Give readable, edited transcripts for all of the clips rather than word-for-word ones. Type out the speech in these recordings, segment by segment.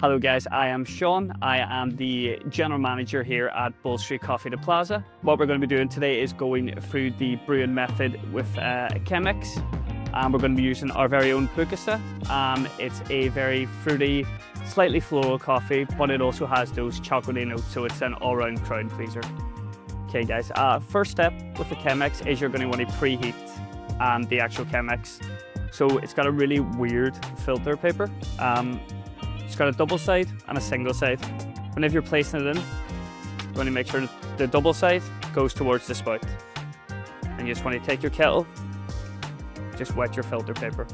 Hello guys, I am Shaun. I am the general manager here at Bull Street Coffee to Plaza. What we're going to be doing today is going through the brewing method with Chemex. We're going to be using our very own Bucasa. It's a very fruity, slightly floral coffee, but it also has those chocolatey notes, so it's an all-round crowd pleaser. Okay guys, first step with the Chemex is you're going to want to preheat the actual Chemex. So it's got a really weird filter paper. It's got a double side and a single side. Whenever you're placing it in, you want to make sure that the double side goes towards the spout. And you just want to take your kettle, just wet your filter paper.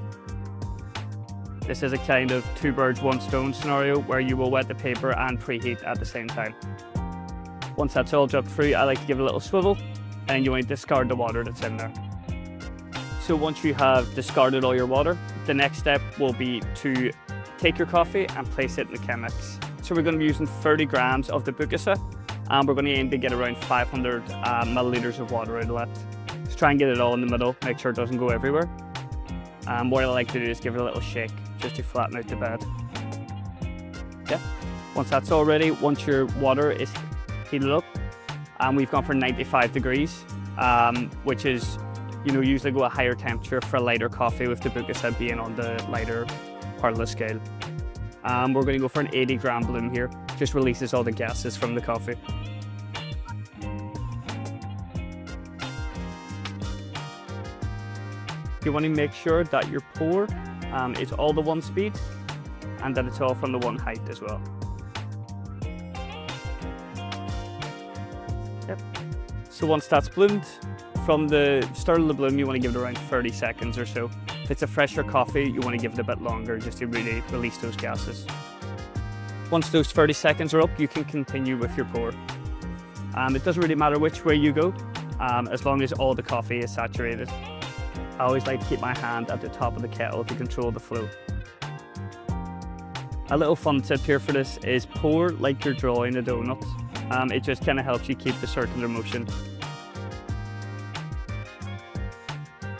This is a kind of two birds, one stone scenario where you will wet the paper and preheat at the same time. Once that's all dripped through, I like to give it a little swivel, and you want to discard the water that's in there. So once you have discarded all your water, the next step will be to take your coffee and place it in the Chemex. So we're going to be using 30 grams of the Bucasa, and we're going to aim to get around 500 milliliters of water out of that. Just try and get it all in the middle, make sure it doesn't go everywhere. What I like to do is give it a little shake, just to flatten out the bed. Yeah. Once that's all ready, once your water is heated up, and we've gone for 95 degrees, which is, usually go a higher temperature for a lighter coffee, with the Bucasa being on the lighter part of the scale. We're going to go for an 80 gram bloom here, just releases all the gases from the coffee. You want to make sure that your pour is all the one speed, and that it's all from the one height as well. Yep. So once that's bloomed, from the start of the bloom, you want to give it around 30 seconds or so. If it's a fresher coffee, you want to give it a bit longer, just to really release those gases. Once those 30 seconds are up, you can continue with your pour. It doesn't really matter which way you go, as long as all the coffee is saturated. I always like to keep my hand at the top of the kettle to control the flow. A little fun tip here for this is pour like you're drawing a donut. It just kind of helps you keep the circular motion.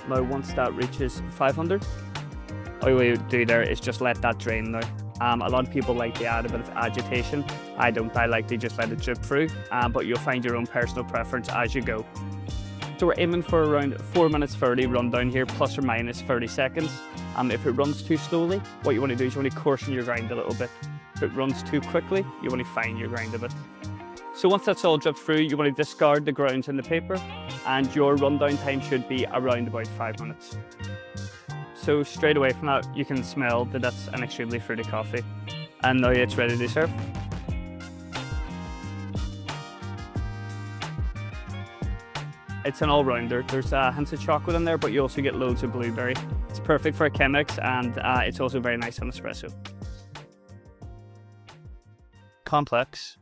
Now once that reaches 500, all you want to do there is just let that drain now. A lot of people like to add a bit of agitation. I don't, I like to just let it drip through, but you'll find your own personal preference as you go. So we're aiming for around 4 minutes 30 rundown here, plus or minus 30 seconds. If it runs too slowly, what you want to do is you want to coarsen your grind a little bit. If it runs too quickly, you want to fine your grind a bit. So once that's all dripped through, you want to discard the grounds in the paper, and your rundown time should be around about 5 minutes. So straight away from that, you can smell that that's an extremely fruity coffee. And now it's ready to serve. It's an all-rounder. There's hints of chocolate in there, but you also get loads of blueberry. It's perfect for a Chemex, and it's also very nice on espresso. Complex.